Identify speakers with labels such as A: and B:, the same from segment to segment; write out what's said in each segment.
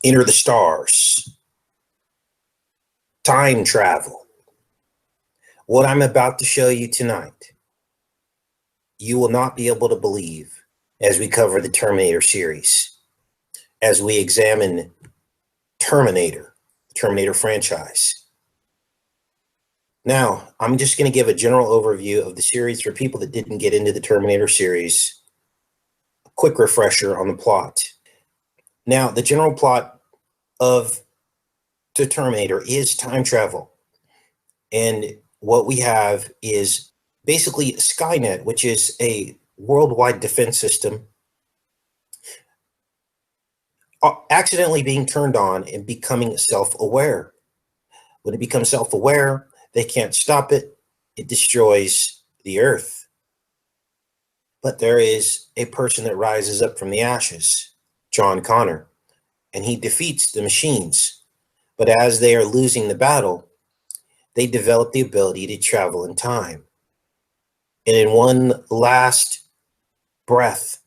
A: enter the stars, time travel. What I'm about to show you tonight, you will not be able to believe as we cover the Terminator series, as we examine Terminator, the Terminator franchise. Now, I'm just going to give a general overview of the series for people that didn't get into the Terminator series. A quick refresher on the plot. Now, the general plot of the Terminator is time travel. And what we have is basically Skynet, which is a worldwide defense system, accidentally being turned on and becoming self-aware. When it becomes self-aware, they can't stop it. It destroys the earth. But there is a person that rises up from the ashes, John Connor, and he defeats the machines. But as they are losing the battle, they develop the ability to travel in time. And in one last breath,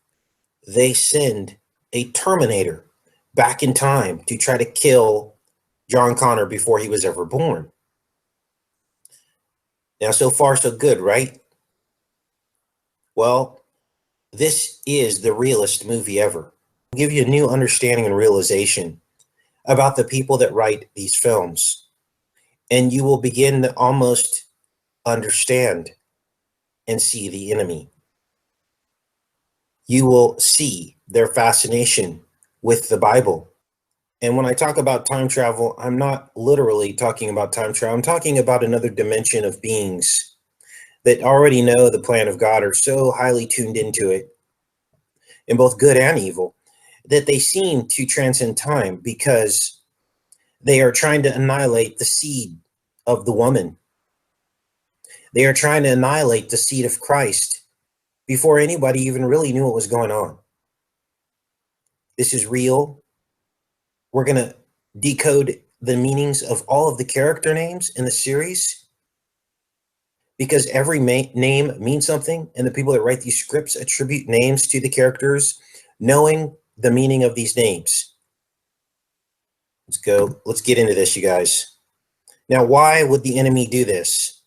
A: they send a Terminator back in time to try to kill John Connor before he was ever born. Now, so far, so good, right? Well, this is the realest movie ever. I'll give you a new understanding and realization about the people that write these films. And you will begin to almost understand and see the enemy. You will see their fascination with the Bible. And when I talk about time travel, I'm not literally talking about time travel. I'm talking about another dimension of beings that already know the plan of God, are so highly tuned into it, in both good and evil, that they seem to transcend time because they are trying to annihilate the seed of the woman. They are trying to annihilate the seed of Christ before anybody even really knew what was going on. This is real. We're going to decode the meanings of all of the character names in the series because every name means something, and the people that write these scripts attribute names to the characters, knowing the meaning of these names. Let's go. Let's get into this, you guys. Now, why would the enemy do this?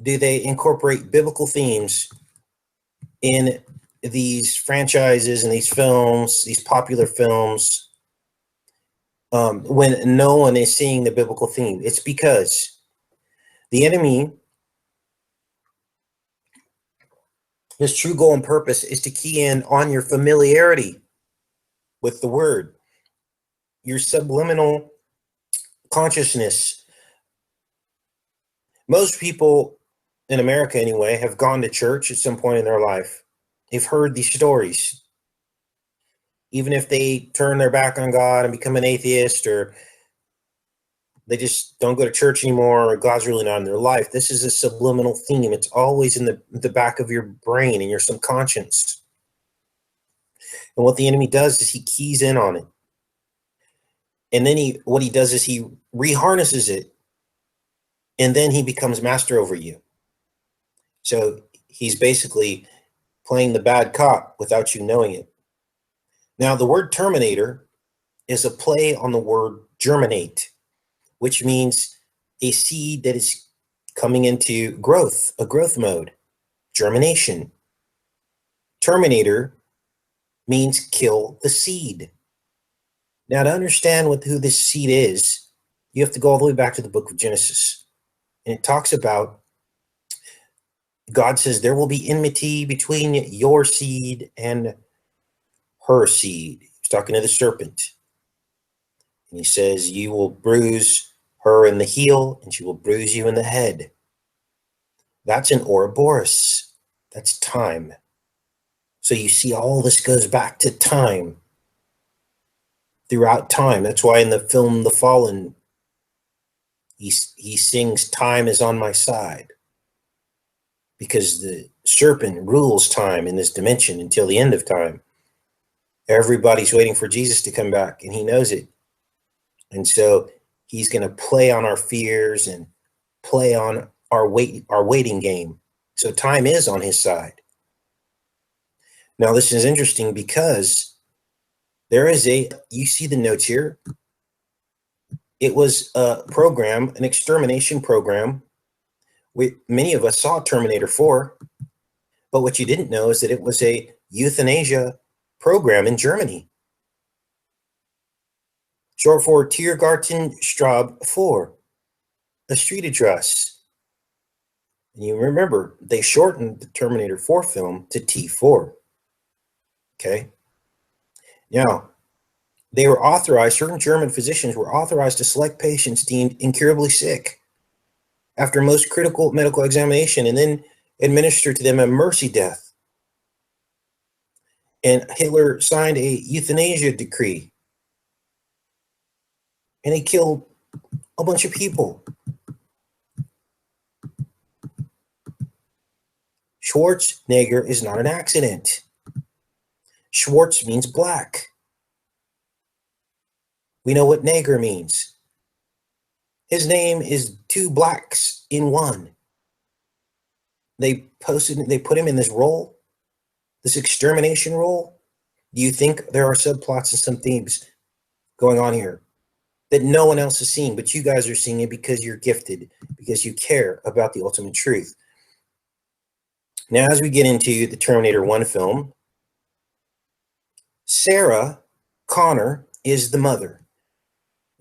A: Do they incorporate biblical themes in these franchises and these films, these popular films, when no one is seeing the biblical theme? It's because the enemy, his true goal and purpose is to key in on your familiarity with the word, your subliminal consciousness. Most people in America, anyway, have gone to church at some point in their life. They've heard these stories. Even if they turn their back on God and become an atheist, or they just don't go to church anymore, or God's really not in their life, this is a subliminal theme. It's always in the back of your brain and your subconscious. And what the enemy does is he keys in on it. And then what he does is he reharnesses it, and then he becomes master over you. So he's basically playing the bad cop without you knowing it. Now, the word Terminator is a play on the word germinate, which means a seed that is coming into growth, a growth mode, germination. Terminator means kill the seed. Now, to understand who this seed is, you have to go all the way back to the book of Genesis. And it talks about, God says there will be enmity between your seed and her seed. He's talking to the serpent. And he says, you will bruise her in the heel, and she will bruise you in the head. That's an Ouroboros. That's time. So you see, all this goes back to time. Throughout time. That's why in the film The Fallen, he sings, time is on my side. Because the serpent rules time in this dimension until the end of time. Everybody's waiting for Jesus to come back, and he knows it. And so he's going to play on our fears and play on our waiting game. So time is on his side. Now, this is interesting because There is you see the notes here. It was a program, an extermination program. Many of us saw Terminator 4, but what you didn't know is that it was a euthanasia program in Germany. Short for Tiergartenstrabe 4, a street address. And you remember, they shortened the Terminator 4 film to T4. Okay? Now, they were authorized, certain German physicians were authorized to select patients deemed incurably sick after most critical medical examination and then administer to them a mercy death. And Hitler signed a euthanasia decree. And he killed a bunch of people. Schwarzenegger is not an accident. Schwarz means black. We know what Neger means. His name is two blacks in one. They put him in this role, this extermination role. Do you think there are subplots and some themes going on here that no one else is seeing, but you guys are seeing it because you're gifted, because you care about the ultimate truth? Now, as we get into the Terminator 1 film, Sarah Connor is the mother.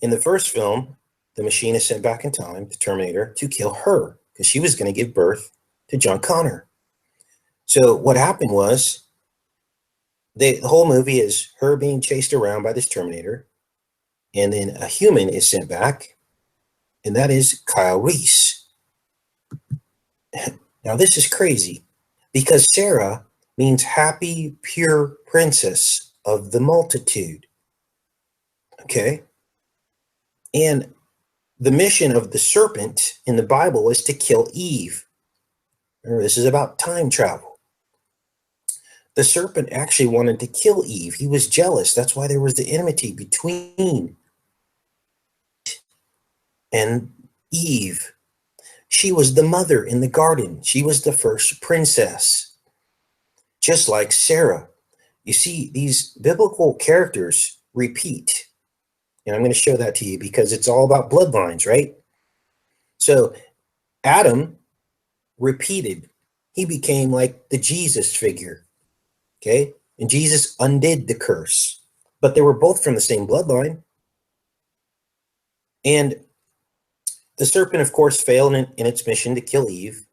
A: In the first film, the machine is sent back in time, the Terminator, to kill her because she was going to give birth to John Connor. So what happened was the whole movie is her being chased around by this Terminator, and then a human is sent back, and that is Kyle Reese. Now, this is crazy because Sarah means happy, pure princess of the multitude. Okay? And the mission of the serpent in the Bible was to kill Eve. Remember, this is about time travel. The serpent actually wanted to kill Eve. He was jealous. That's why there was the enmity between and Eve. She was the mother in the garden. She was the first princess, just like Sarah. You see, these biblical characters repeat. And I'm going to show that to you because it's all about bloodlines, right? So Adam repeated. He became like the Jesus figure, okay? And Jesus undid the curse. But they were both from the same bloodline. And the serpent, of course, failed in its mission to kill Eve,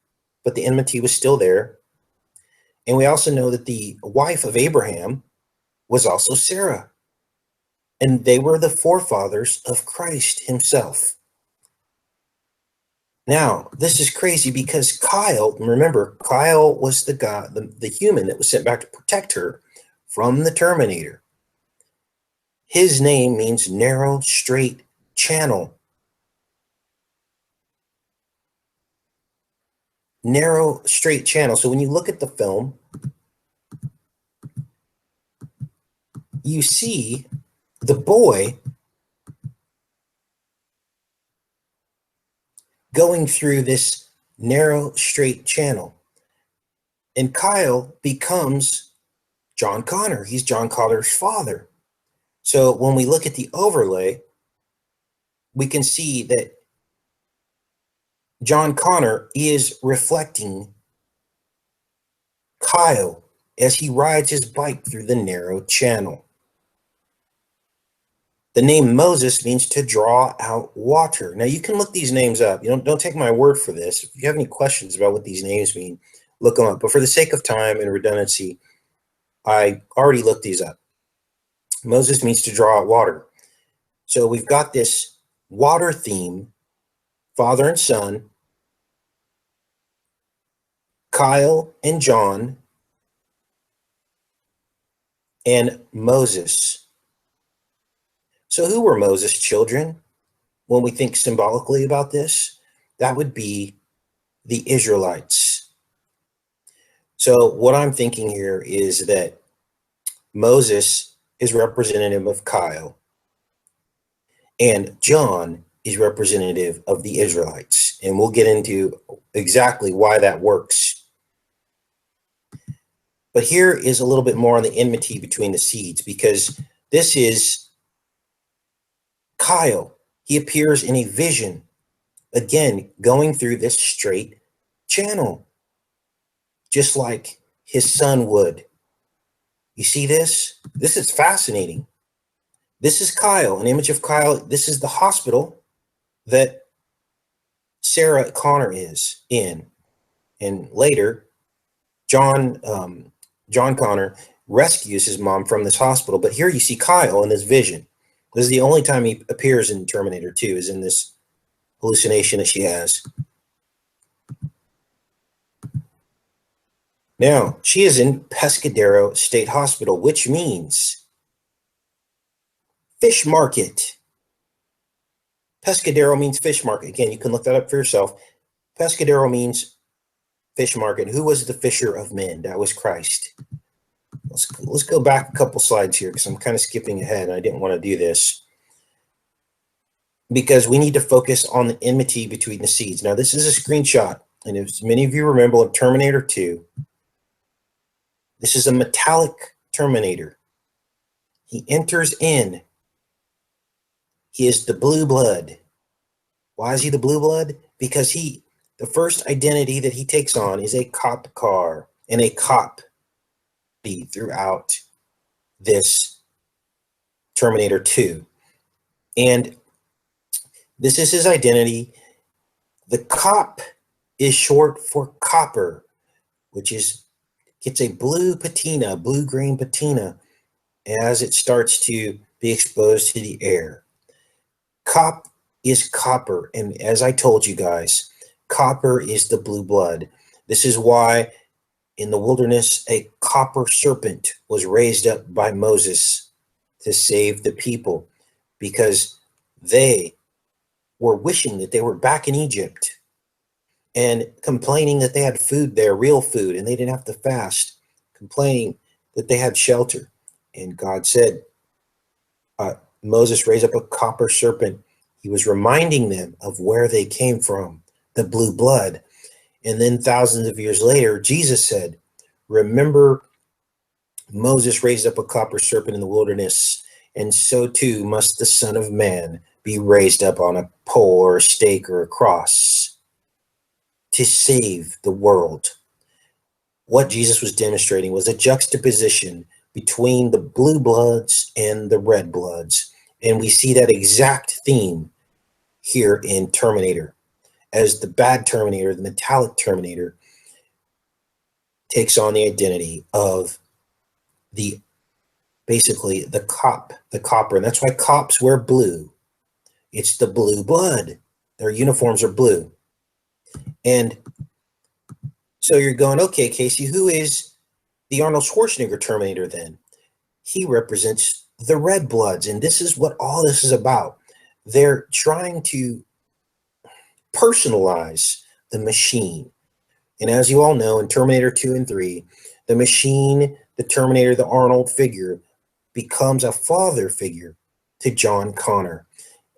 A: but the enmity was still there. And we also know that the wife of Abraham was also Sarah. And they were the forefathers of Christ himself. Now, this is crazy because Kyle, remember, Kyle was the guy, the human that was sent back to protect her from the Terminator. His name means narrow, straight channel. Narrow, straight channel. So when you look at the film, you see the boy going through this narrow, straight channel. And Kyle becomes John Connor. He's John Connor's father. So when we look at the overlay, we can see that John Connor is reflecting Kyle as he rides his bike through the narrow channel. The name Moses means to draw out water. Now, you can look these names up. You don't take my word for this. If you have any questions about what these names mean, look them up. But for the sake of time and redundancy, I already looked these up. Moses means to draw out water. So we've got this water theme, father and son, Kyle and John, and Moses. So who were Moses' children? When we think symbolically about this, that would be the Israelites. So what I'm thinking here is that Moses is representative of Kyle, and John is representative of the Israelites. And we'll get into exactly why that works. But here is a little bit more on the enmity between the seeds, because This is Kyle. He appears in a vision, again, going through this straight channel, just like his son would. You see this? This is fascinating. This is Kyle, an image of Kyle. This is the hospital that Sarah Connor is in. And later, John Connor rescues his mom from this hospital. But here you see Kyle in this vision. This is the only time he appears in Terminator 2, is in this hallucination that she has. Now, she is in Pescadero State Hospital, which means fish market. Pescadero means fish market. Again, you can look that up for yourself. Pescadero means fish market. Who was the fisher of men? That was Christ. Let's go back a couple slides here, because I'm kind of skipping ahead. I didn't want to do this, because we need to focus on the enmity between the seeds. Now, this is a screenshot, and as many of you remember in Terminator 2, this is a metallic Terminator. He enters in. He is the blue blood. Why is he the blue blood? Because the first identity that he takes on is a cop car and a cop throughout this Terminator 2. And this is his identity. The cop is short for copper, which gets a blue patina, blue-green patina, as it starts to be exposed to the air. Cop is copper, and as I told you guys, copper is the blue blood. This is why in the wilderness a copper serpent was raised up by Moses to save the people, because they were wishing that they were back in Egypt and complaining that they had food there, real food, and they didn't have to fast, complaining that they had shelter. And God said, Moses raised up a copper serpent. He was reminding them of where they came from, the blue blood. And then thousands of years later, Jesus said, remember, Moses raised up a copper serpent in the wilderness, and so too must the Son of Man be raised up on a pole or a stake or a cross to save the world. What Jesus was demonstrating was a juxtaposition between the blue bloods and the red bloods. And we see that exact theme here in Terminator, as the bad Terminator, the metallic Terminator, takes on the identity of basically the copper. And that's why cops wear blue. It's the blue blood. Their uniforms are blue. And so you're going, okay, Casey, who is the Arnold Schwarzenegger Terminator then? He represents the red bloods. And this is what all this is about. They're trying to personalize the machine. And as you all know, in Terminator 2 and 3, the machine, the Terminator, the Arnold figure, becomes a father figure to John Connor.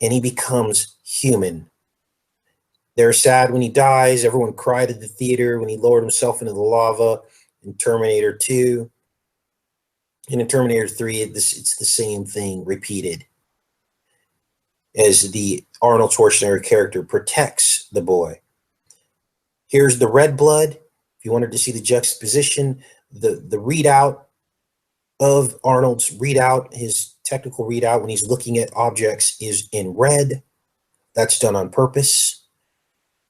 A: And he becomes human. They're sad when he dies. Everyone cried at the theater when he lowered himself into the lava in Terminator 2. And in Terminator 3, it's the same thing repeated, as the Arnold Schwarzenegger character protects the boy. Here's the red blood. If you wanted to see the juxtaposition, the readout of Arnold's readout, his technical readout when he's looking at objects, is in red. That's done on purpose.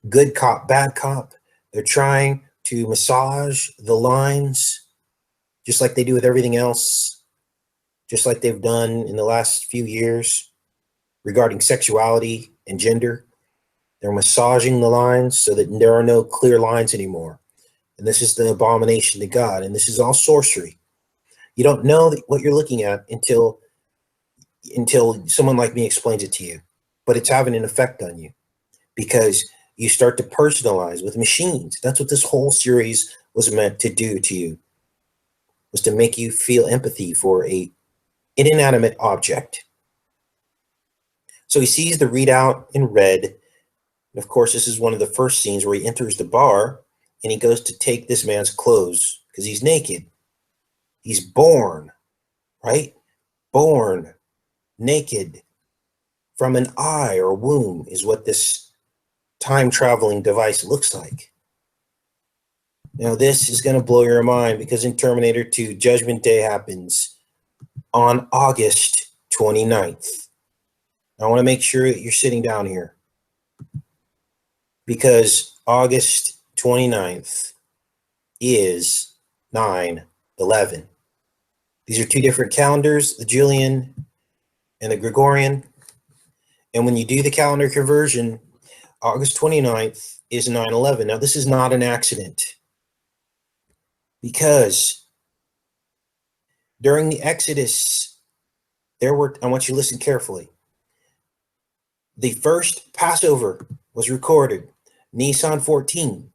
A: Good cop, bad cop. They're trying to massage the lines, just like they do with everything else, just like they've done in the last few years regarding sexuality and gender. They're massaging the lines so that there are no clear lines anymore. And this is the abomination to God. And this is all sorcery. You don't know what you're looking at until someone like me explains it to you. But it's having an effect on you, because you start to personalize with machines. That's what this whole series was meant to do to you, was to make you feel empathy for an inanimate object. So he sees the readout in red. And of course, this is one of the first scenes where he enters the bar and he goes to take this man's clothes because he's naked. He's born, right? born naked from an eye or womb is what this time-traveling device looks like. Now, this is going to blow your mind because in Terminator 2, Judgment Day happens on August 29th. I want to make sure that you're sitting down here because August 29th is 9/11. These are two different calendars, the Julian and the Gregorian. And when you do the calendar conversion, August 29th is 9/11. Now, this is not an accident because during the Exodus, I want you to listen carefully. The first Passover was recorded, Nisan 14.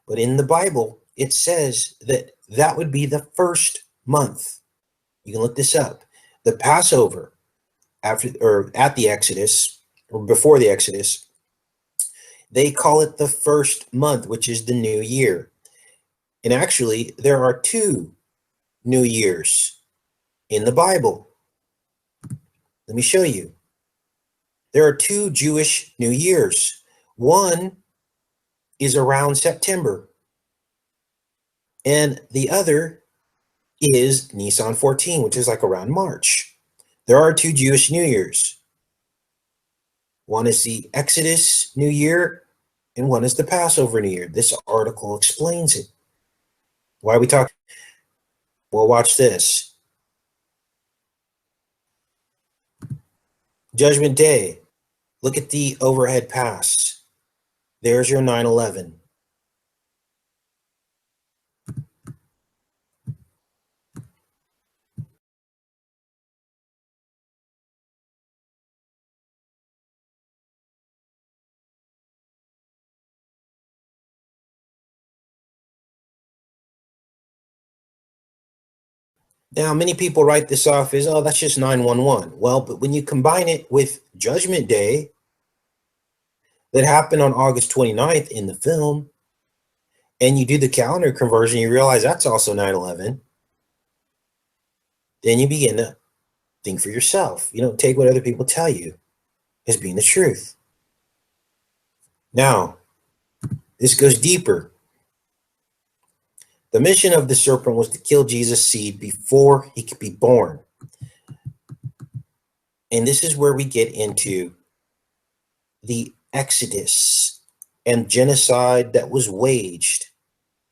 A: But in the Bible, it says that that would be the first month. You can look this up. The Passover at the Exodus, or before the Exodus, they call it the first month, which is the new year. And actually, there are two New Years in the Bible. Let me show you. There are two Jewish New Years. One is around September, and the other is Nisan 14, which is like around March. There are two Jewish New Years. One is the Exodus New Year, and one is the Passover New Year. This article explains it. Why are we talking? Well, watch this. Judgment Day. Look at the overhead pass. There's your 9/11. Now, many people write this off as, oh, that's just 9/11. Well, but when you combine it with Judgment Day that happened on August 29th in the film, and you do the calendar conversion, you realize that's also 9/11. Then you begin to think for yourself. You don't take what other people tell you as being the truth. Now, this goes deeper. The mission of the serpent was to kill Jesus' seed before he could be born. And this is where we get into the Exodus and genocide that was waged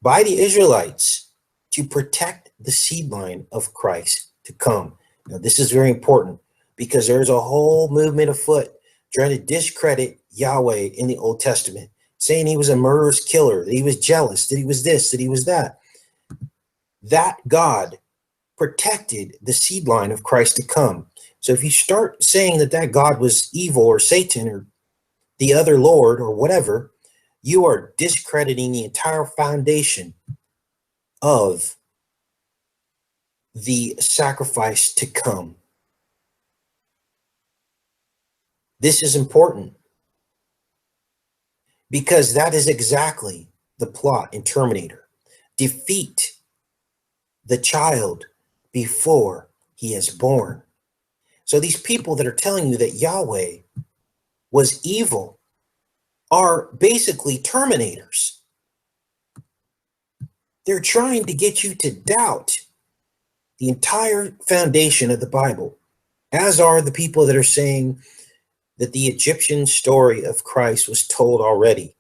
A: by the Israelites to protect the seed line of Christ to come. Now, this is very important because there's a whole movement afoot trying to discredit Yahweh in the Old Testament, saying he was a murderous killer, that he was jealous, that he was this, that he was that. That God protected the seed line of Christ to come. So if you start saying that that God was evil or Satan or the other Lord or whatever, you are discrediting the entire foundation of the sacrifice to come. This is important because that is exactly the plot in Terminator. Defeat the child before he is born. So these people that are telling you that Yahweh was evil are basically Terminators. They're trying to get you to doubt the entire foundation of the Bible, as are the people that are saying that the Egyptian story of Christ was told already.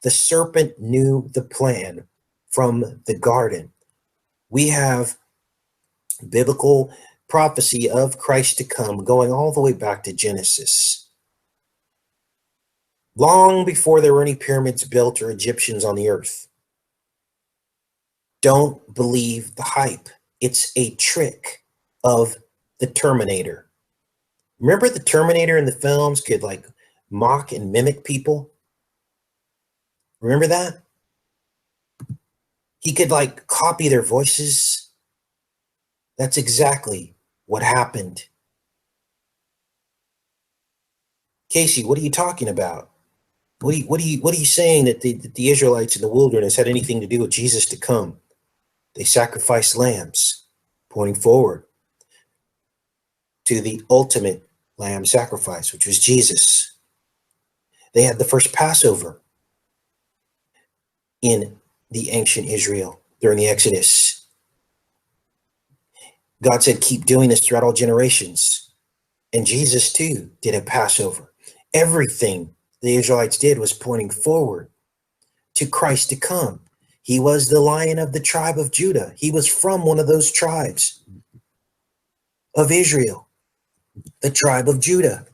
A: The serpent knew the plan from the garden. We have biblical prophecy of Christ to come going all the way back to Genesis. Long before there were any pyramids built or Egyptians on the earth. Don't believe the hype. It's a trick of the Terminator. Remember the Terminator in the films could like mock and mimic people? Remember that? He could like copy their voices. That's exactly what happened. Casey, what are you talking about? What are you saying that the Israelites in the wilderness had anything to do with Jesus to come? They sacrificed lambs, pointing forward. to the ultimate lamb sacrifice, which was Jesus. They had the first Passover in the ancient Israel during the Exodus. God said, keep doing this throughout all generations. And Jesus too did a Passover. Everything the Israelites did was pointing forward to Christ to come. He was the Lion of the tribe of Judah. He was from one of those tribes of Israel, the tribe of Judah.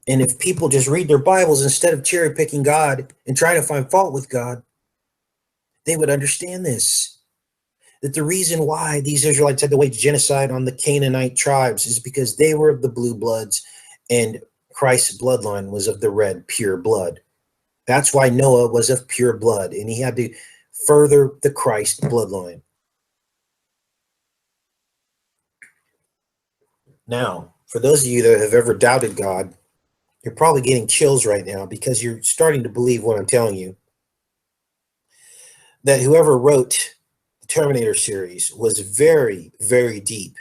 A: And if people just read their Bibles instead of cherry picking God and trying to find fault with God, they would understand this. That the reason why these Israelites had to wage genocide on the Canaanite tribes is because they were of the blue bloods and Christ's bloodline was of the red, pure blood. That's why Noah was of pure blood, and he had to further the Christ bloodline. Now, for those of you that have ever doubted God, you're probably getting chills right now because you're starting to believe what I'm telling you. That whoever wrote the Terminator series was very, very deep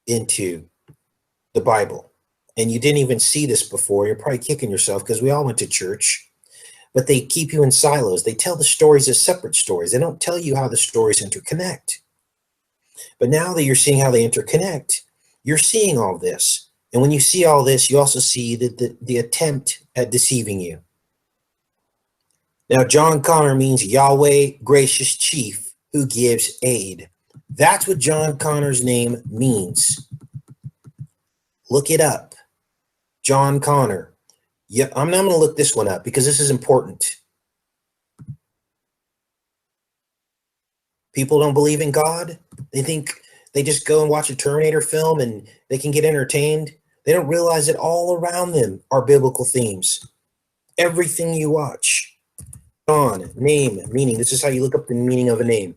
A: into the Bible. And you didn't even see this before. You're probably kicking yourself because we all went to church. But they keep you in silos. They tell the stories as separate stories. They don't tell you how the stories interconnect. But now that you're seeing how they interconnect, you're seeing all this. And when you see all this, you also see that the attempt at deceiving you. Now, John Connor means Yahweh, gracious chief, who gives aid. That's what John Connor's name means. Look it up. John Connor. Yeah, I'm not going to look this one up because this is important. People don't believe in God. They think they just go and watch a Terminator film and they can get entertained. They don't realize that all around them are biblical themes. Everything you watch. John, name, meaning. This is how you look up the meaning of a name.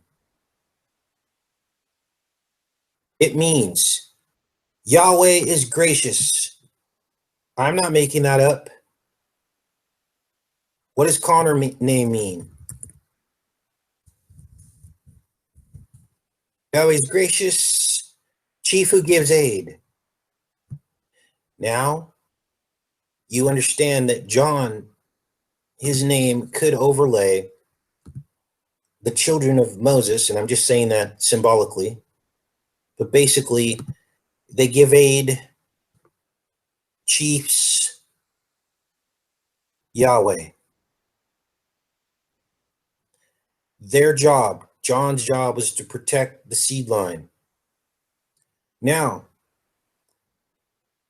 A: It means Yahweh is gracious. I'm not making that up. What does Connor name mean? Yahweh is gracious, chief who gives aid. Now, you understand that John, his name could overlay the children of Moses, and I'm just saying that symbolically, but basically, they give aid, chiefs, Yahweh. Their job, John's job, was to protect the seed line. Now,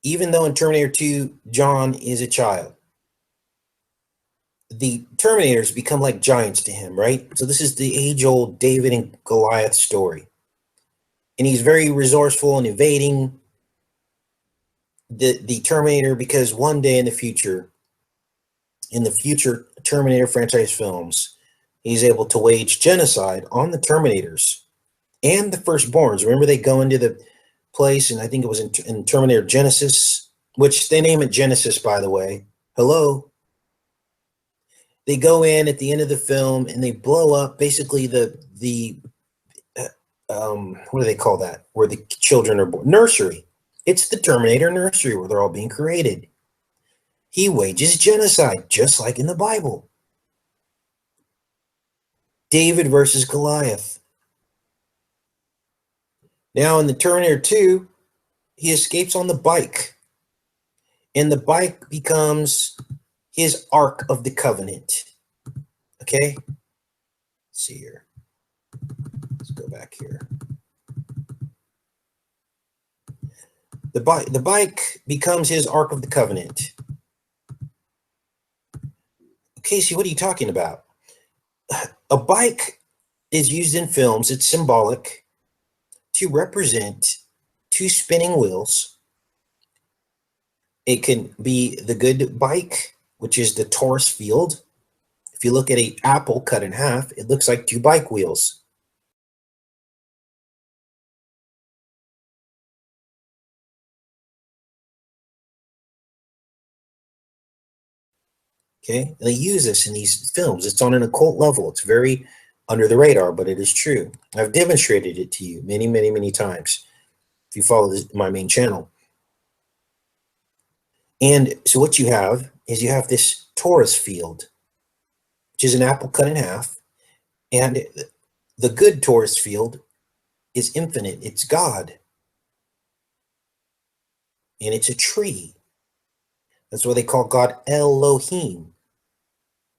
A: even though in Terminator 2, John is a child, the Terminators become like giants to him, right? So this is the age-old David and Goliath story. And he's very resourceful in evading the Terminator because one day in the future Terminator franchise films, he's able to wage genocide on the Terminators and the firstborns. Remember, they go into the place, and I think it was in Terminator Genesis, which they name it Genesis, by the way. Hello. They go in at the end of the film and they blow up basically what do they call that? Where the children are born? Nursery. It's the Terminator nursery where they're all being created. He wages genocide, just like in the Bible. David versus Goliath. Now in the Terminator 2, he escapes on the bike. And the bike becomes his Ark of the Covenant. Okay? Let's see here. Let's go back here. The bike becomes his Ark of the Covenant. Casey, what are you talking about? A bike is used in films. It's symbolic to represent two spinning wheels. It can be the good bike, which is the torus field. If you look at an apple cut in half, it looks like two bike wheels. Okay, and they use this in these films. It's on an occult level. It's very under the radar, but it is true. I've demonstrated it to you many, many, many times. if you follow my main channel. And so what you have is you have this torus field, which is an apple cut in half. And the good torus field is infinite. It's God. And it's a tree. That's why they call God Elohim.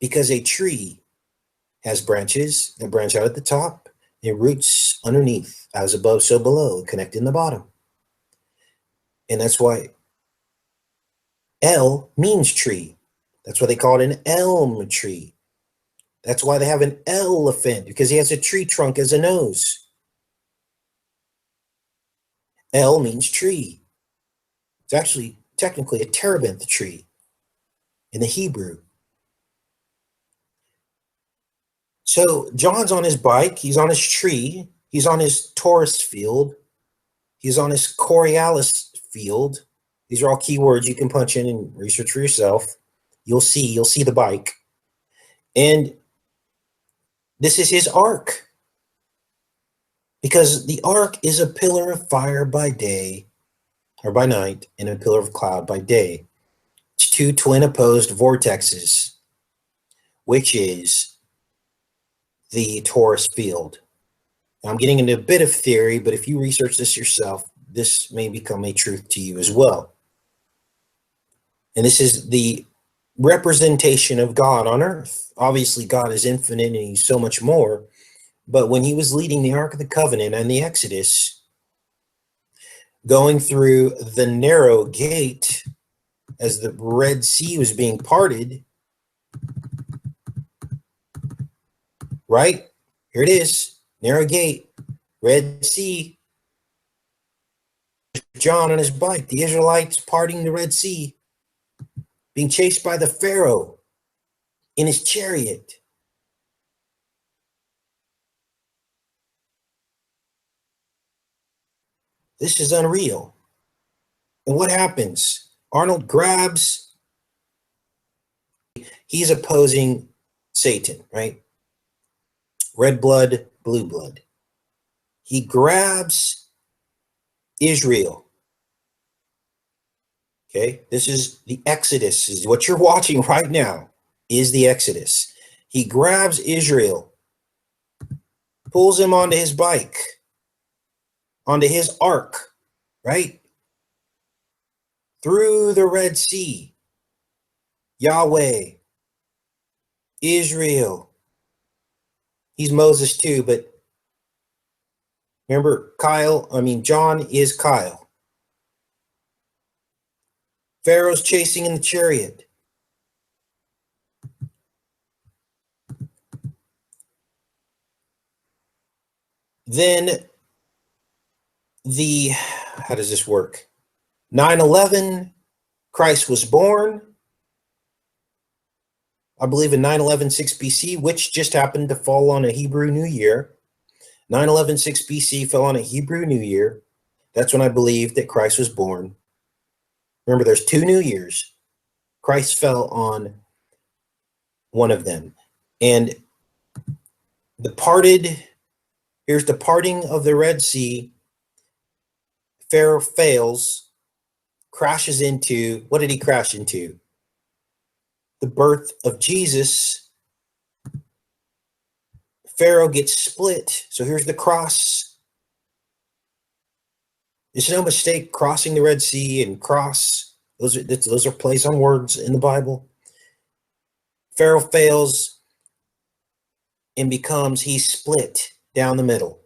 A: Because a tree has branches that branch out at the top and roots underneath, as above, so below, connecting the bottom. And that's why El means tree. That's why they call it an elm tree. That's why they have an elephant, because he has a tree trunk as a nose. El means tree. It's actually technically a terebinth tree in the Hebrew. So John's on his bike, he's on his tree, he's on his torus field, he's on his Coriolis field. These are all keywords you can punch in and research for yourself. You'll see the bike. And this is his ark. Because the ark is a pillar of fire by day, or by night, and a pillar of cloud by day. It's two twin opposed vortexes, which is the torus field. Now, I'm getting into a bit of theory, but if you research this yourself, this may become a truth to you as well. And this is the representation of God on earth. Obviously, God is infinite and he's so much more. But when he was leading the Ark of the Covenant and the Exodus, going through the narrow gate as the Red Sea was being parted, right? Here it is, narrow gate, Red Sea. John on his bike, the Israelites parting the Red Sea, being chased by the Pharaoh in his chariot. This is unreal. And what happens? Arnold grabs, he's opposing Satan, right? Red blood, blue blood. He grabs Israel. Okay, this is the Exodus. This is what you're watching right now, is the Exodus. He grabs Israel, pulls him onto his bike, onto his ark, right? Through the Red Sea. Yahweh, Israel. He's Moses too, but remember John is Kyle. Pharaoh's chasing in the chariot. Then how does this work? 9/11, Christ was born. I believe in 9/11, 6 BC, which just happened to fall on a Hebrew New Year. 9/11, 6 BC fell on a Hebrew New Year. That's when I believe that Christ was born. Remember, there's 2 New Years. Christ fell on one of them. And here's the parting of the Red Sea. Pharaoh fails, crashes into, what did he crash into? The birth of Jesus. Pharaoh gets split. So here's the cross. It's no mistake, crossing the Red Sea and cross. Those are plays on words in the Bible. Pharaoh fails and he's split down the middle.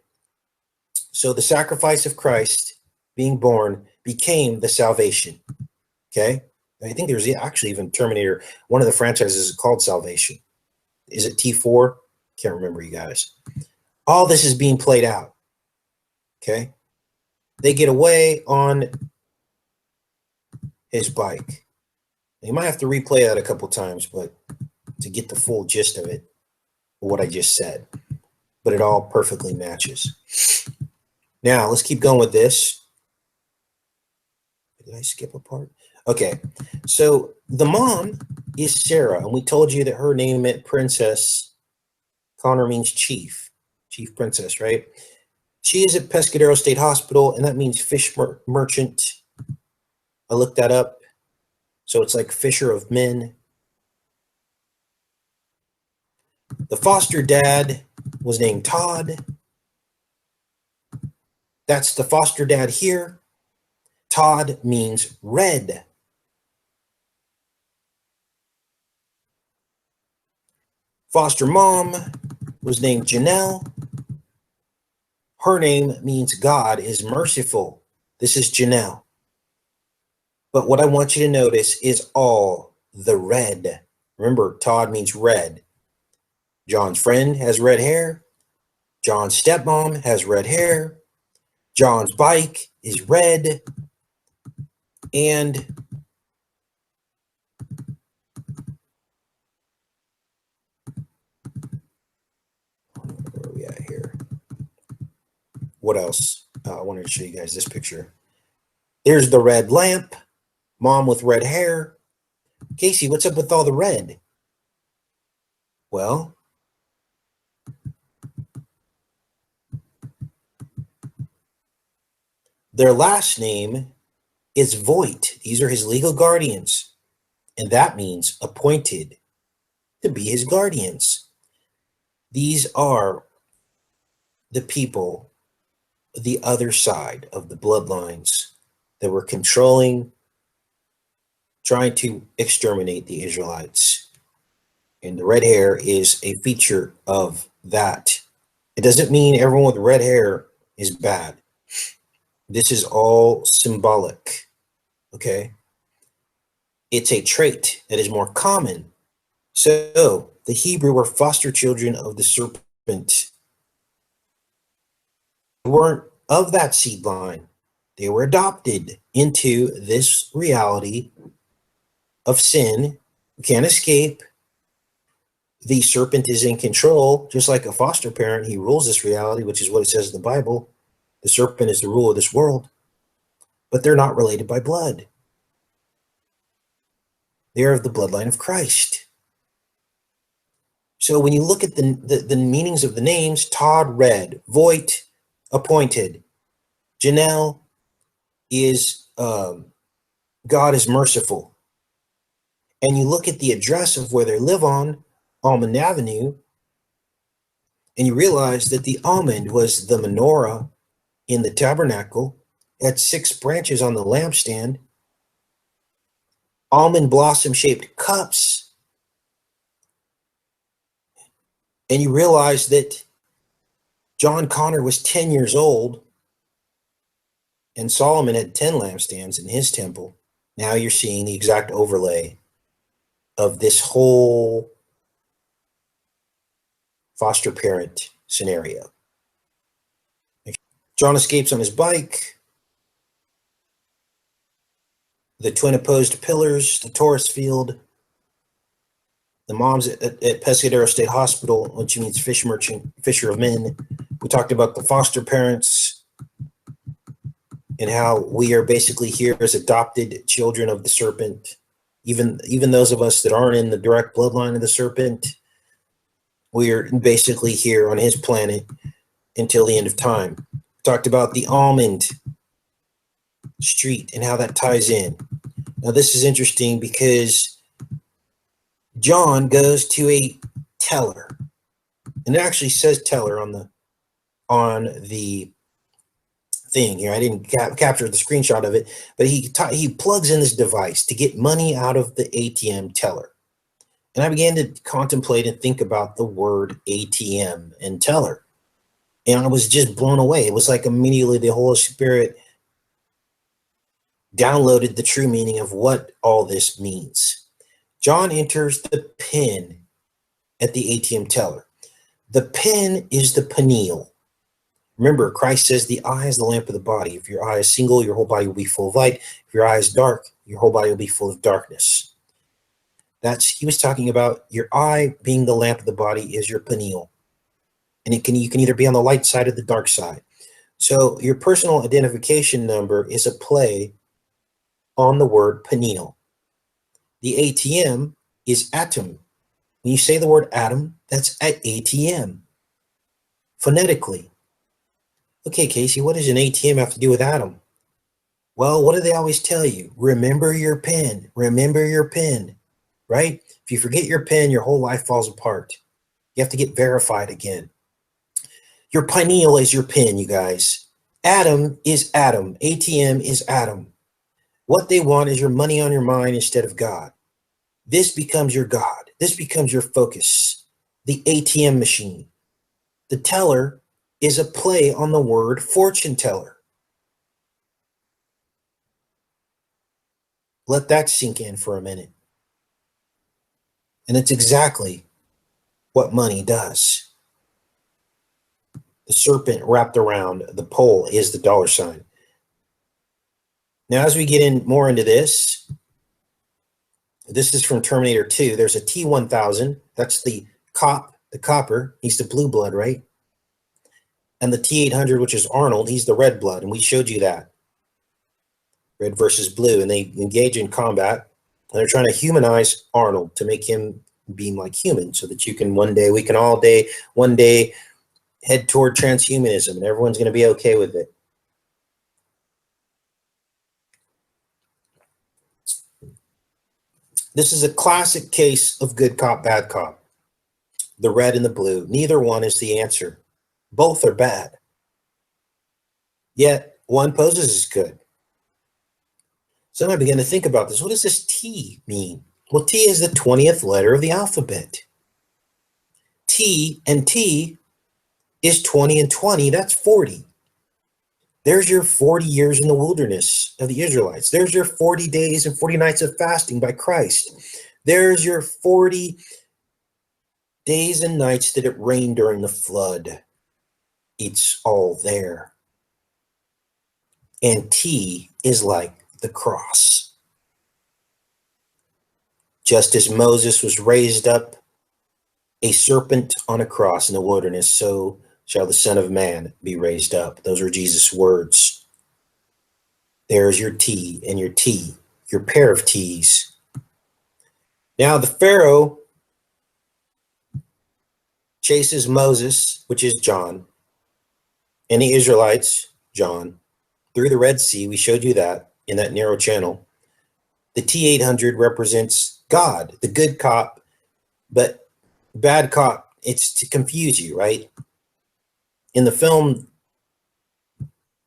A: So the sacrifice of Christ being born became the salvation. Okay? I think there's actually even Terminator. One of the franchises is called Salvation. Is it T4? Can't remember, you guys. All this is being played out. Okay? They get away on his bike. You might have to replay that a couple times, but to get the full gist of it, what I just said. But it all perfectly matches. Now, let's keep going with this. Did I skip a part? Okay, so the mom is Sarah, and we told you that her name meant princess. Connor means chief princess, right? She is at Pescadero State Hospital, and that means fish merchant. I looked that up. So it's like fisher of men. The foster dad was named Todd. That's the foster dad here. Todd means red. Foster mom was named Janelle. Her name means God is merciful. This is Janelle. But what I want you to notice is all the red. Remember, Todd means red. John's friend has red hair. John's stepmom has red hair. John's bike is red. And where are we at here? What else? I wanted to show you guys this picture. There's the red lamp. Mom with red hair. Casey, what's up with all the red? Well, their last name is Voigt. These are his legal guardians. And that means appointed to be his guardians. These are the people, the other side of the bloodlines that were controlling, trying to exterminate the Israelites. And the red hair is a feature of that. It doesn't mean everyone with red hair is bad. This is all symbolic, okay? It's a trait that is more common. So the Hebrew were foster children of the serpent. They weren't of that seed line. They were adopted into this reality of sin. You can't escape. The serpent is in control, just like a foster parent. He rules this reality, which is what it says in the Bible. The serpent is the ruler of this world, but they're not related by blood. They're of the bloodline of Christ. So when you look at the meanings of the names, Todd, red, Voigt, appointed, Janelle is God is merciful. And you look at the address of where they live on Almond Avenue, and you realize that the almond was the menorah in the tabernacle. It had 6 branches on the lampstand, almond blossom shaped cups. And you realize that John Connor was 10 years old and Solomon had 10 lampstands in his temple. Now you're seeing the exact overlay of this whole foster parent scenario. John escapes on his bike. The twin opposed pillars, the Taurus field. The mom's at Pescadero State Hospital, which means fish merchant, fisher of men. We talked about the foster parents and how we are basically here as adopted children of the serpent. Even those of us that aren't in the direct bloodline of the serpent, we are basically here on his planet until the end of time. Talked about the almond street and how that ties in. Now this is interesting because John goes to a teller, and it actually says teller on the thing here. I didn't capture the screenshot of it, but he plugs in this device to get money out of the ATM teller. And I began to contemplate and think about the word ATM and teller. And I was just blown away. It was like immediately the Holy Spirit downloaded the true meaning of what all this means. John enters the pin at the ATM teller. The pin is the pineal. Remember, Christ says the eye is the lamp of the body. If your eye is single, your whole body will be full of light. If your eye is dark, your whole body will be full of darkness. He was talking about your eye being the lamp of the body is your pineal. And you can either be on the light side or the dark side. So your personal identification number is a play on the word pineal. The ATM is atom. When you say the word atom, that's at ATM. Phonetically. Okay, Casey, what does an ATM have to do with Adam? Well, what do they always tell you? Remember your PIN. Remember your PIN, right? If you forget your PIN, your whole life falls apart. You have to get verified again. Your pineal is your PIN, you guys. Adam is Adam. ATM is Adam. What they want is your money on your mind instead of God. This becomes your God. This becomes your focus. The ATM machine. The teller is a play on the word fortune teller. Let that sink in for a minute. And it's exactly what money does. The serpent wrapped around the pole is the dollar sign. Now, as we get in more into this is from Terminator 2. There's a T-1000. That's the copper. He's the blue blood, right? And the T-800, which is Arnold, he's the red blood. And we showed you that. Red versus blue. And they engage in combat. And they're trying to humanize Arnold to make him being like human so that you can one day head toward transhumanism and everyone's going to be okay with it. This is a classic case of good cop, bad cop. The red and the blue. Neither one is the answer. Both are bad. Yet one poses as good. So I began to think about this. What does this T mean? Well, T is the 20th letter of the alphabet. T and T is 20 and 20. That's 40. There's your 40 years in the wilderness of the Israelites. There's your 40 days and 40 nights of fasting by Christ. There's your 40 days and nights that it rained during the flood. It's all there. And T is like the cross. Just as Moses was raised up a serpent on a cross in the wilderness, so shall the Son of Man be raised up. Those are Jesus' words. There's your T and your T, your pair of T's. Now the Pharaoh chases Moses, which is John, and the Israelites, John, through the Red Sea. We showed you that in that narrow channel. The T-800 represents God, the good cop, but bad cop, it's to confuse you, right? In the film,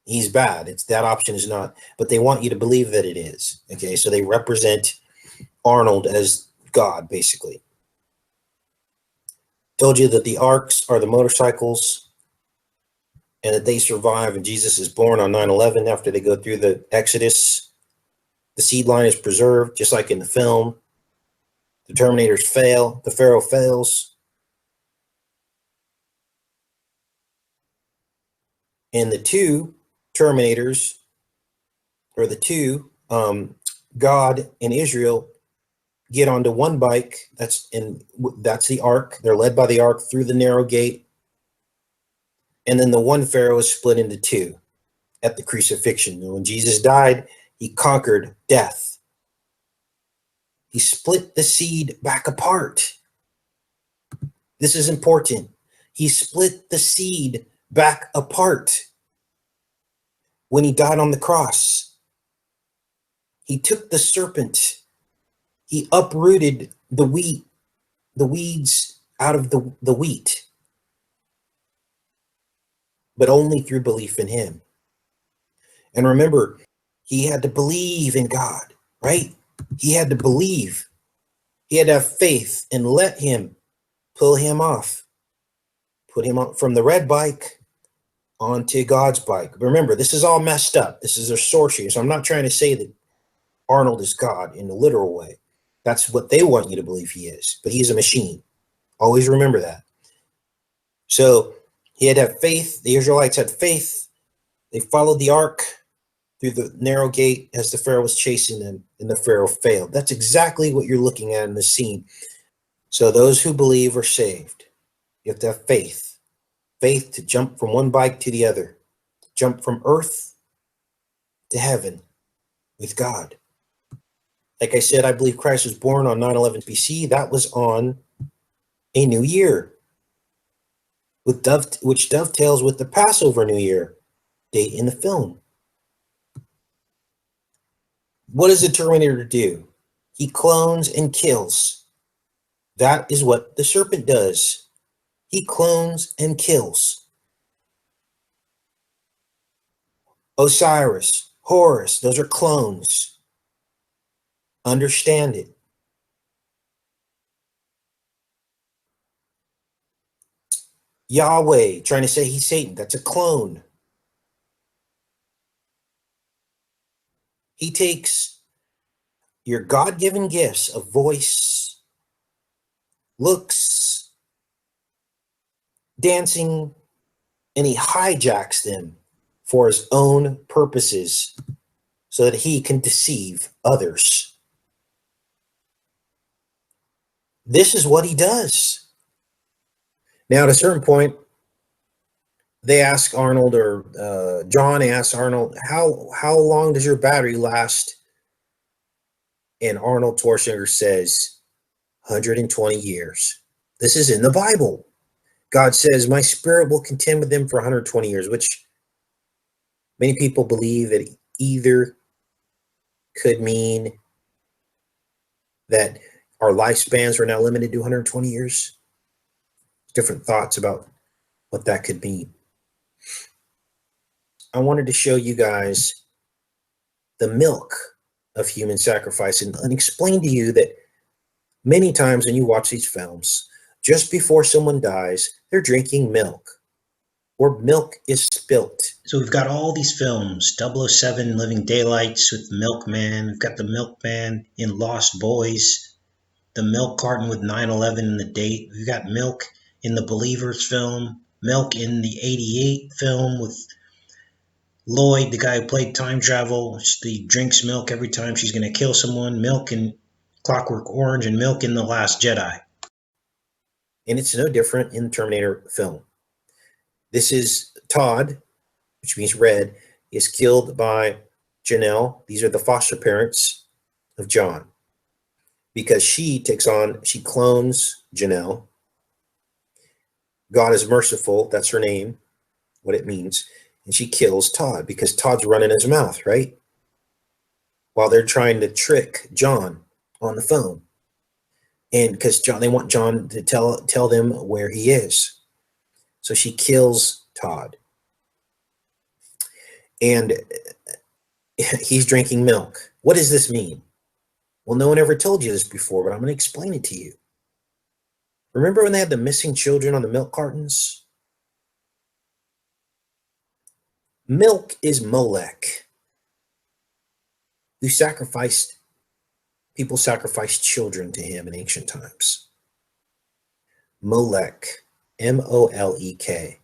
A: he's bad. It's that option is not, but they want you to believe that it is. Okay, so they represent Arnold as God, basically. Told you that the arcs are the motorcycles and that they survive, and Jesus is born on 9/11 after they go through the Exodus. The seed line is preserved, just like in the film. The Terminators fail. The Pharaoh fails. And the two Terminators, or the two, God and Israel, get onto one bike. That's the ark. They're led by the ark through the narrow gate. And then the one Pharaoh is split into two at the crucifixion. And when Jesus died, he conquered death. He split the seed back apart. This is important. He split the seed back apart when he died on the cross. He took the serpent. He uprooted the weeds out of the wheat, but only through belief in him. And remember, he had to believe in God, right? He had to believe. He had to have faith and let him pull him off, put him on from the red bike onto God's bike. Remember, this is all messed up. This is a sorcery. So I'm not trying to say that Arnold is God in a literal way. That's what they want you to believe he is, but he's a machine. Always remember that. So he had to have faith. The Israelites had faith. They followed the ark through the narrow gate as the Pharaoh was chasing them, and the Pharaoh failed. That's exactly what you're looking at in the scene. So those who believe are saved. You have to have faith. Faith to jump from one bike to the other. Jump from earth to heaven with God. Like I said, I believe Christ was born on 9/11 BC. That was on a new year, which dovetails with the Passover New Year. update in the film. What does the Terminator do? He clones and kills. That is what the serpent does. He clones and kills. Osiris, Horus, those are clones. Understand it. Yahweh, trying to say he's Satan, that's a clone. He takes your God-given gifts of voice, looks, dancing, and he hijacks them for his own purposes so that he can deceive others. This is what he does. Now, at a certain point, they ask Arnold, or John asks Arnold, how long does your battery last? And Arnold Schwarzenegger says, 120 years. This is in the Bible. God says, my spirit will contend with them for 120 years, which many people believe that either could mean that our lifespans are now limited to 120 years. Different thoughts about what that could mean. I wanted to show you guys the milk of human sacrifice and explain to you that many times when you watch these films, just before someone dies, they're drinking milk, or milk is spilt. So we've got all these films, 007 Living Daylights with the Milkman, we've got the Milkman in Lost Boys, the milk carton with 9/11 in the date, we've got milk in the Believers film, milk in the 88 film with Lloyd, the guy who played time travel. She drinks milk every time she's going to kill someone, milk in Clockwork Orange, and milk in The Last Jedi. And it's no different in the Terminator film. This is Todd, which means red, is killed by Janelle. These are the foster parents of John. Because she clones Janelle. God is merciful, that's her name, what it means. And she kills Todd because Todd's running his mouth, right? While they're trying to trick John on the phone. And because they want John to tell them where he is. So she kills Todd. And he's drinking milk. What does this mean? Well, no one ever told you this before, but I'm going to explain it to you. Remember when they had the missing children on the milk cartons? Milk is Molech, who people sacrificed children to him in ancient times. Molech, M-O-L-E-K.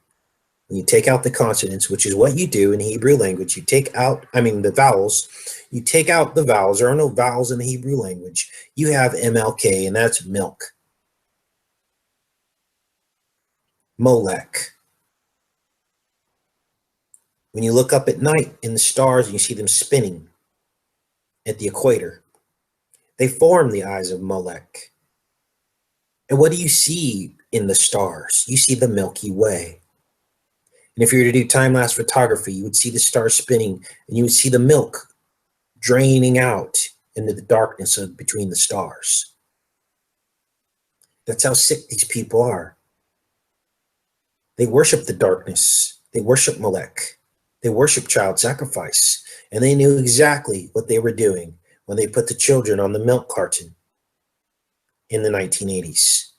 A: When you take out the consonants, which is what you do in Hebrew language, you take out, the vowels, you take out the vowels. There are no vowels in the Hebrew language. You have M-L-K, and that's milk. Molech. When you look up at night in the stars and you see them spinning at the equator, they form the eyes of Molech. And what do you see in the stars? You see the Milky Way. And if you were to do time-lapse photography, you would see the stars spinning and you would see the milk draining out into the darkness between the stars. That's how sick these people are. They worship the darkness. They worship Molech. They worship child sacrifice. And they knew exactly what they were doing when they put the children on the milk carton in the 1980s.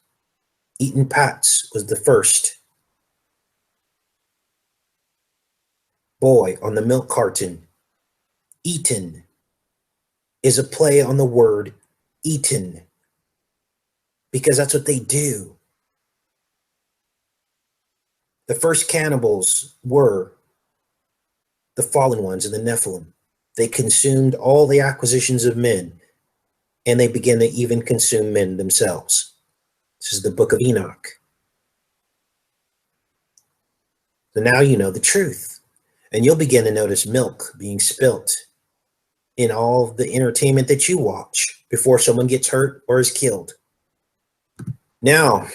A: Eaton Patz was the first boy on the milk carton. Eaton is a play on the word eaten, because that's what they do. The first cannibals were the fallen ones in the Nephilim. They consumed all the acquisitions of men, and they began to even consume men themselves. This is the book of Enoch. So now you know the truth, and you'll begin to notice milk being spilt in all of the entertainment that you watch before someone gets hurt or is killed. Now,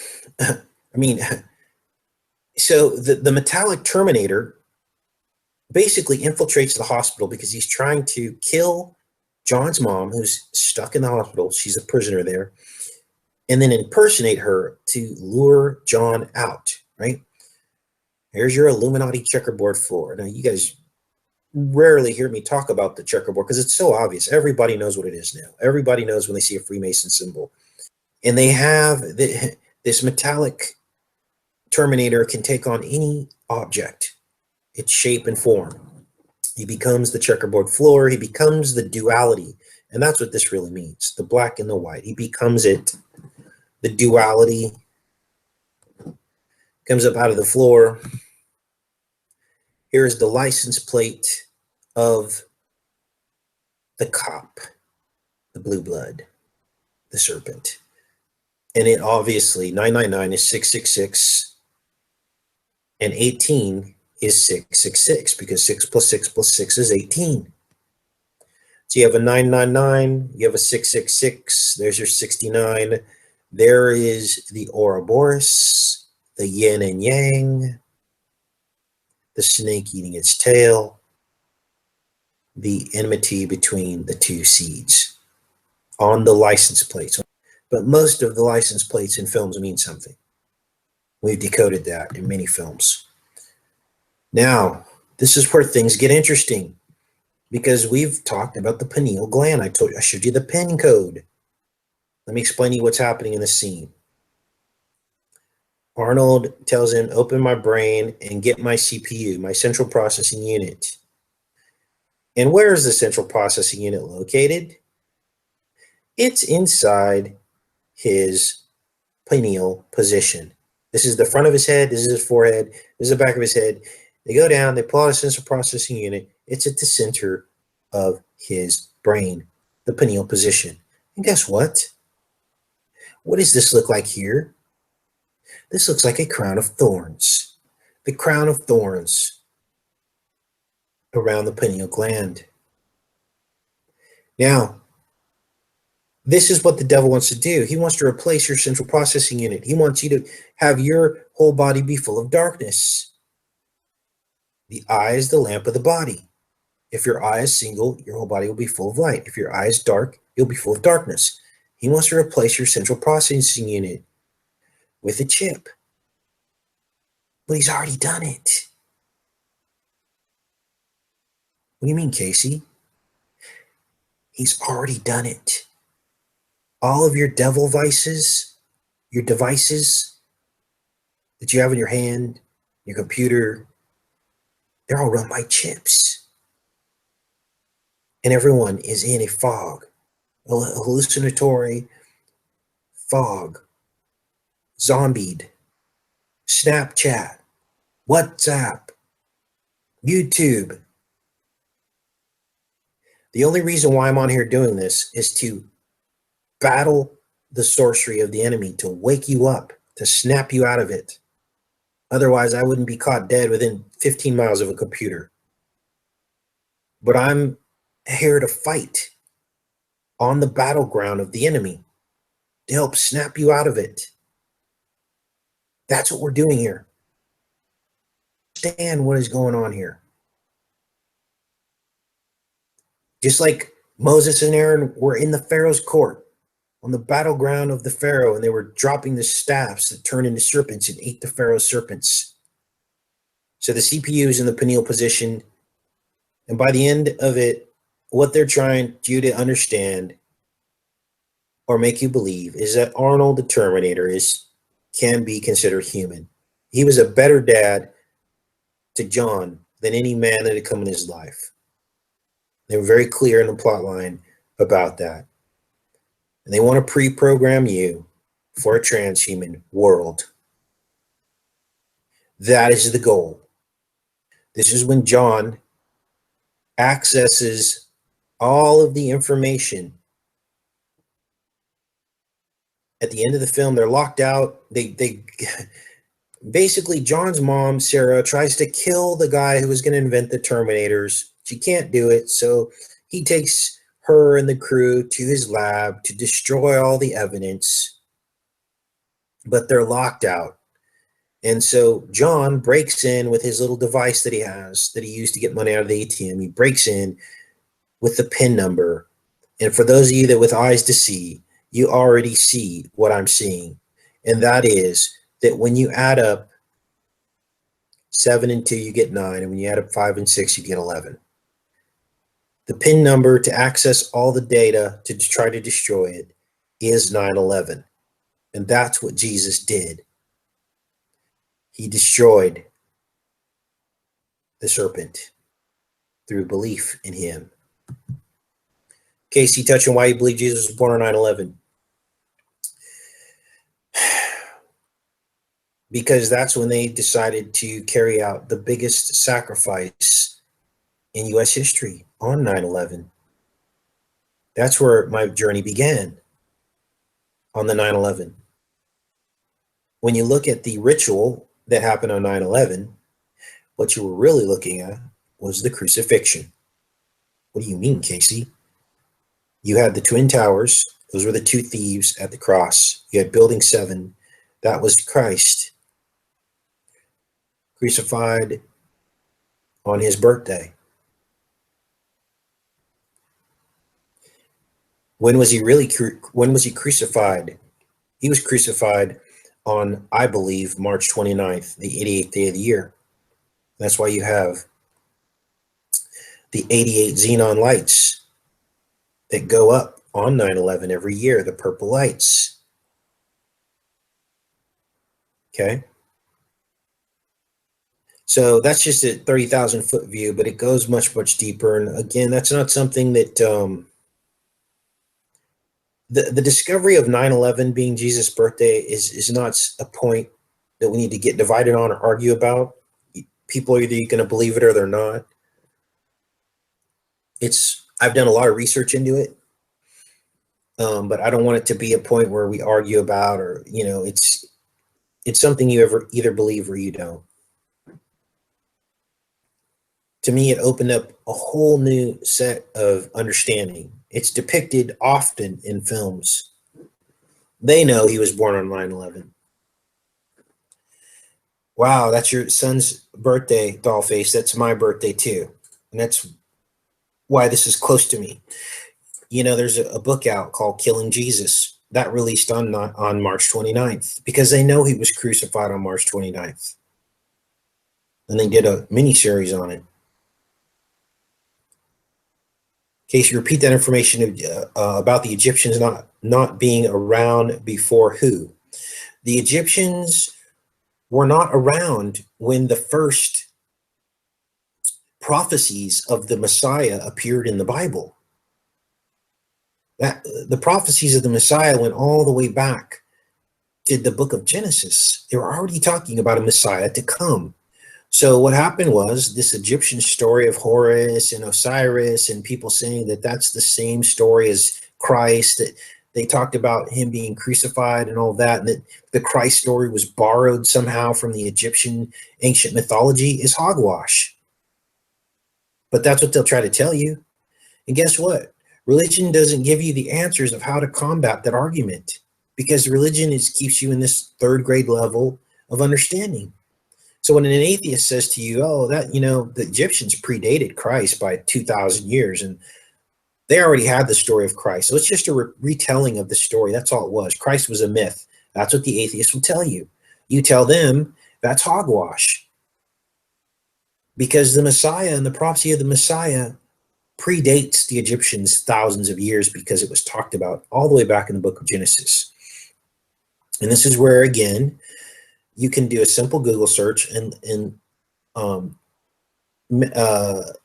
A: so the metallic Terminator basically infiltrates the hospital because he's trying to kill John's mom, who's stuck in the hospital. She's a prisoner there, and then impersonate her to lure John out, right? Here's your Illuminati checkerboard floor. Now, you guys rarely hear me talk about the checkerboard because it's so obvious. Everybody knows what it is now. Everybody knows when they see a Freemason symbol. And they have this metallic Terminator can take on any object, its shape and form. He becomes the checkerboard floor. He becomes the duality. And that's what this really means, the black and the white. He becomes it. The duality comes up out of the floor. Here's the license plate of the cop, the blue blood, the serpent. And it obviously, 999 is 666, and 18 is 666, because 6 plus 6 plus 6 is 18. So you have a 999, you have a 666, there's your 69. There is the Ouroboros, the yin and yang, the snake eating its tail, the enmity between the two seeds on the license plates. But most of the license plates in films mean something. We've decoded that in many films. Now, this is where things get interesting, because we've talked about the pineal gland. I showed you the pin code. Let me explain to you what's happening in the scene. Arnold tells him, open my brain and get my CPU, my central processing unit. And where is the central processing unit located? It's inside his pineal position. This is the front of his head. This is his forehead. This is the back of his head. They go down. They pull out a central processing unit. It's at the center of his brain, the pineal position. And guess what? What does this look like here? This looks like a crown of thorns. The crown of thorns around the pineal gland. Now, this is what the devil wants to do. He wants to replace your central processing unit. He wants you to have your whole body be full of darkness. The eye is the lamp of the body. If your eye is single, your whole body will be full of light. If your eye is dark, you'll be full of darkness. He wants to replace your central processing unit with a chip. But he's already done it. What do you mean, Casey? He's already done it. All of your devil vices, your devices that you have in your hand, your computer, they're all run by chips. And everyone is in a fog, a hallucinatory fog, zombied, Snapchat, WhatsApp, YouTube. The only reason why I'm on here doing this is to battle the sorcery of the enemy, to wake you up, to snap you out of it. Otherwise, I wouldn't be caught dead within 15 miles of a computer. But I'm here to fight on the battleground of the enemy to help snap you out of it. That's what we're doing here. Understand what is going on here. Just like Moses and Aaron were in the Pharaoh's court, on the battleground of the Pharaoh, and they were dropping the staffs that turned into serpents and ate the Pharaoh's serpents. So the CPU is in the pineal position, and by the end of it, what they're trying you to understand or make you believe is that Arnold the Terminator can be considered human. He was a better dad to John than any man that had come in his life. They were very clear in the plot line about that. And they want to pre-program you for a transhuman world. That is the goal. This is when John accesses all of the information. At the end of the film, they're locked out. They basically, John's mom, Sarah, tries to kill the guy who was going to invent the Terminators. She can't do it, so he takes her and the crew to his lab to destroy all the evidence, but they're locked out. And so John breaks in with his little device that he has that he used to get money out of the ATM. He breaks in with the PIN number. And for those of you that with eyes to see, you already see what I'm seeing. And that is that when you add up 7 and 2, you get 9. And when you add up 5 and 6, you get 11. The PIN number to access all the data to try to destroy it is 911. And that's what Jesus did. He destroyed the serpent through belief in him. Casey, touch on why you believe Jesus was born on 9/11. Because that's when they decided to carry out the biggest sacrifice in U.S. history on 9/11. That's where my journey began, on the 9/11. When you look at the ritual that happened on 9/11, what you were really looking at was the crucifixion. What do you mean, Casey? You had the Twin Towers. Those were the two thieves at the cross. You had Building 7. That was Christ crucified on his birthday. When was he crucified? He was crucified on, I believe, March 29th, the 88th day of the year. That's why you have the 88 xenon lights that go up on 9/11 every year, the purple lights. Okay. So that's just a 30,000 foot view, but it goes much, much deeper. And again, that's not something that the discovery of 9/11 being Jesus' birthday is not a point that we need to get divided on or argue about. People are either going to believe it or they're not. I've done a lot of research into it, but I don't want it to be a point where we argue about, or it's something you either believe or you don't. To me, it opened up a whole new set of understanding. It's depicted often in films. They know he was born on 9/11. Wow, that's your son's birthday, Dollface. That's my birthday too. And that's why this is close to me. There's a book out called Killing Jesus that released on March 29th because they know he was crucified on March 29th. And they did a mini series on it. Casey, repeat that information about the Egyptians not being around before who? The Egyptians were not around when the first prophecies of the Messiah appeared in the Bible. The prophecies of the Messiah went all the way back to the book of Genesis. They were already talking about a Messiah to come. So what happened was this Egyptian story of Horus and Osiris and people saying that that's the same story as Christ, that they talked about him being crucified and all that, and that the Christ story was borrowed somehow from the Egyptian ancient mythology is hogwash. But that's what they'll try to tell you. And guess what? Religion doesn't give you the answers of how to combat that argument, because religion keeps you in this third grade level of understanding. So when an atheist says to you, oh, that, the Egyptians predated Christ by 2,000 years, and they already had the story of Christ. So it's just a retelling of the story. That's all it was. Christ was a myth. That's what the atheists will tell you. You tell them that's hogwash, because the Messiah and the prophecy of the Messiah predates the Egyptians thousands of years, because it was talked about all the way back in the book of Genesis. And this is where, again, you can do a simple Google search and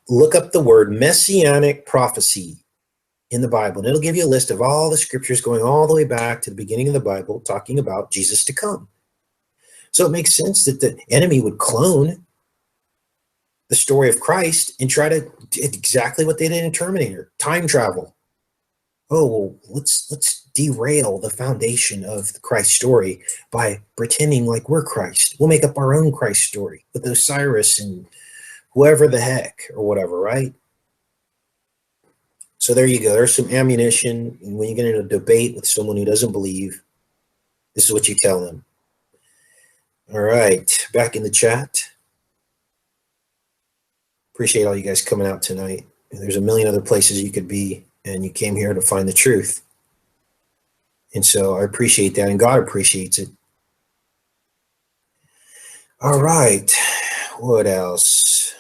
A: look up the word messianic prophecy in the Bible, and it'll give you a list of all the scriptures going all the way back to the beginning of the Bible talking about Jesus to come. So it makes sense that the enemy would clone the story of Christ and try to do exactly what they did in Terminator, time travel. Oh, well, let's derail the foundation of the Christ story by pretending like we're Christ. We'll make up our own Christ story with Osiris and whoever the heck or whatever, right? So there you go. There's some ammunition. And when you get in a debate with someone who doesn't believe, this is what you tell them. All right, back in the chat. Appreciate all you guys coming out tonight. There's a million other places you could be, and you came here to find the truth. And so I appreciate that, and God appreciates it. All right, what else?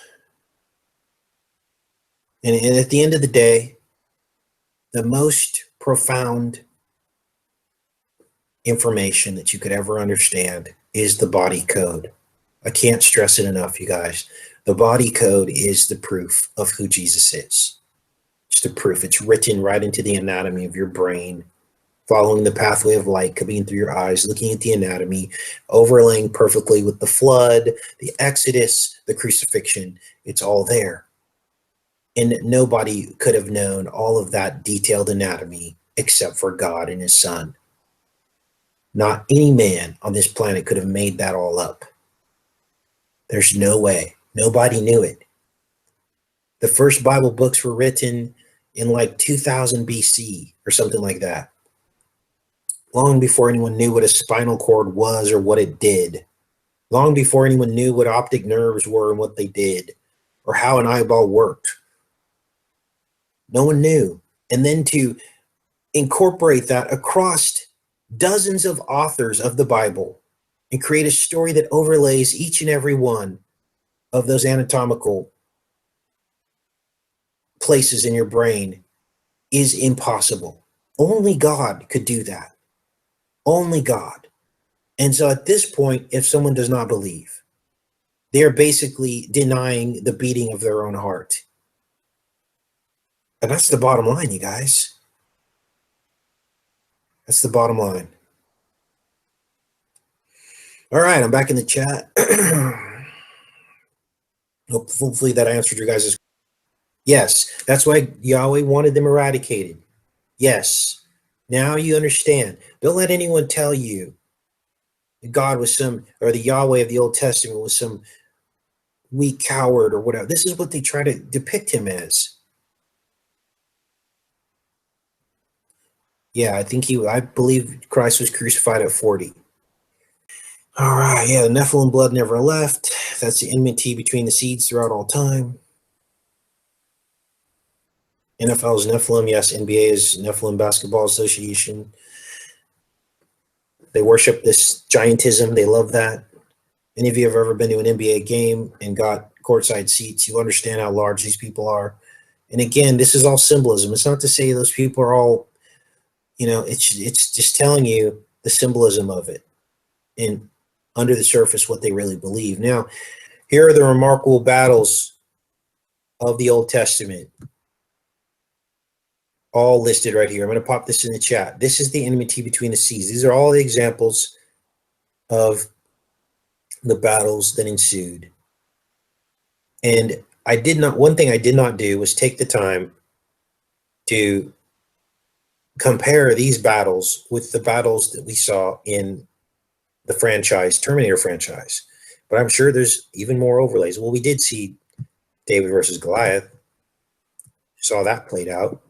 A: And at the end of the day, the most profound information that you could ever understand is the body code. I can't stress it enough, you guys. The body code is the proof of who Jesus is. It's the proof. It's written right into the anatomy of your brain, following the pathway of light coming through your eyes, looking at the anatomy, overlaying perfectly with the flood, the Exodus, the crucifixion. It's all there. And nobody could have known all of that detailed anatomy except for God and his son. Not any man on this planet could have made that all up. There's no way. Nobody knew it. The first Bible books were written in like 2000 BC or something like that. Long before anyone knew what a spinal cord was or what it did. Long before anyone knew what optic nerves were and what they did, or how an eyeball worked. No one knew. And then to incorporate that across dozens of authors of the Bible and create a story that overlays each and every one of those anatomical places in your brain is impossible. Only God could do that. Only God. And so at this point, if someone does not believe, they're basically denying the beating of their own heart. And that's the bottom line, you guys. That's the bottom line. All right, I'm back in the chat. Hopefully that answered your guys' question. Yes, that's why Yahweh wanted them eradicated. Yes, now you understand. Don't let anyone tell you that God was some, or the Yahweh of the Old Testament was some weak coward or whatever. This is what they try to depict him as. Yeah, I believe Christ was crucified at 40. All right, yeah, the Nephilim blood never left. That's the enmity between the seeds throughout all time. NFL is Nephilim, yes, NBA is Nephilim Basketball Association. They worship this giantism, they love that. Any of you have ever been to an NBA game and got courtside seats, you understand how large these people are. And again, this is all symbolism. It's not to say those people are all, it's just telling you the symbolism of it and under the surface what they really believe. Now, here are the remarkable battles of the Old Testament, all listed right here. I'm going to pop this in the chat. This is the enmity between the seas. These are all the examples of the battles that ensued. And one thing I did not do was take the time to compare these battles with the battles that we saw in the franchise, Terminator franchise. But I'm sure there's even more overlays. Well, we did see David versus Goliath. Saw that played out.